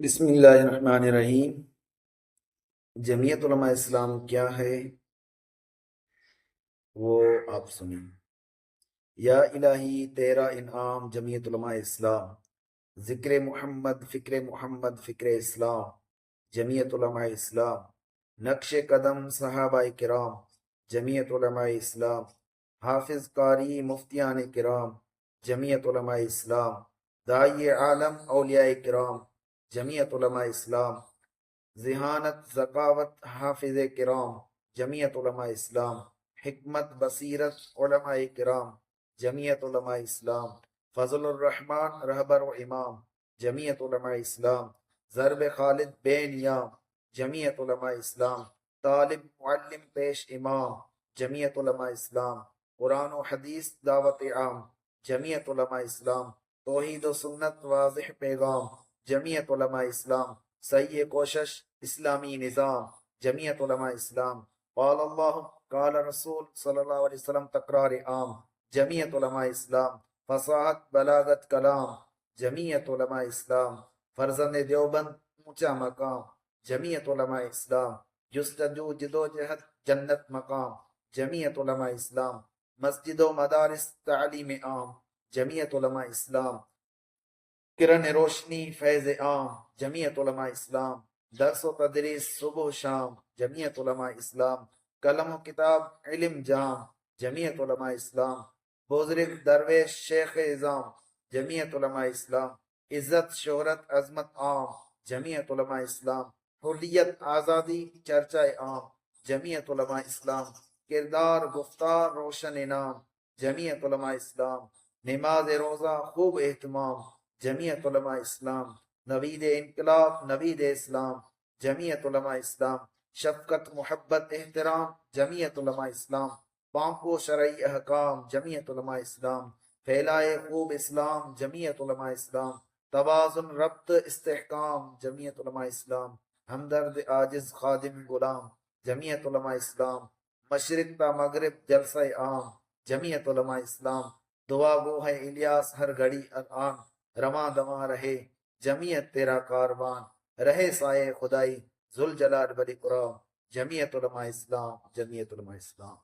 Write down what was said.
بسم اللہ الرحمن الرحیم۔ جمعیت علماء اسلام کیا ہے وہ آپ سنیں۔ یا الہی تیرا انعام جمعیت علماء اسلام، ذکر محمد فکر اسلام، جمعیت علماء اسلام، نقش قدم صحابہ کرام، جمعیت علماء اسلام، حافظ قاری مفتیان کرام، جمعیت علماء اسلام، داعی عالم اولیاء کرام، جمعیت علماء اسلام، ذہانت ذکاوت حافظ کرام، جمعیت علماء اسلام، حکمت بصیرت علماء کرام، جمعیت علماء اسلام، فضل الرحمن رہبر و امام، جمعیت علماء اسلام، ضرب خالد بے نیام، جمعیت علماء اسلام، طالب معلم پیش امام، جمعیت علماء اسلام، قرآن و حدیث دعوت عام، جمعیت علماء اسلام، توحید و سنت واضح پیغام، جمعیت علماء اسلام، صحیح کوشش اسلامی نظام، جمعیت علماء اسلام، قال اللہ قال رسول صلی اللہ علیہ وسلم تقرار عام، جمعیت علماء اسلام، فصاحت بلاغت کلام، جمعیت علماء اسلام، فرزند دیوبند اونچا مقام، جمعیت علماء اسلام، جستجو جدوجہد جنت مقام، جمعیت علماء اسلام، مسجد و مدارس تعلیم عام، جمعیت علماء اسلام، کرن روشنی فیض عام، جمعیت علماء اسلام، درس و تدریس صبح و شام، جمعیت علماء اسلام، قلم و کتاب علم جام، جمعیت علماء اسلام، بزرگ درویش شیخ اعظام، جمعیت علماء اسلام، عزت شہرت عظمت عام، جمعیت علماء اسلام، حریت آزادی چرچہ عام، جمعیت علماء اسلام، کردار گفتار روشن انعام، جمعیت علماء اسلام، نماز روزہ خوب اہتمام، جمعیت علماء اسلام، نوید انقلاب نوید اسلام، جمعیت علماء اسلام، شفقت محبت احترام، جمعیت علماء اسلام، پانکو شرعی احکام، جمعیت علماء اسلام، پھیلائے خوب اسلام، جمعیت علماء اسلام، توازن ربط استحکام، جمعیت علماء اسلام، ہمدرد عاجز خادم غلام، جمعیت علماء اسلام، مشرق تا مغرب جلسہ عام، جمعیت علماء اسلام، دعا گو ہے الیاس ہر گھڑی آن، رواں دواں رہے جمعیت تیرا کاروان، رہے سائے خدائی ذوالجلال والاکرام، جمعیت علماء اسلام، جمعیت علماء اسلام۔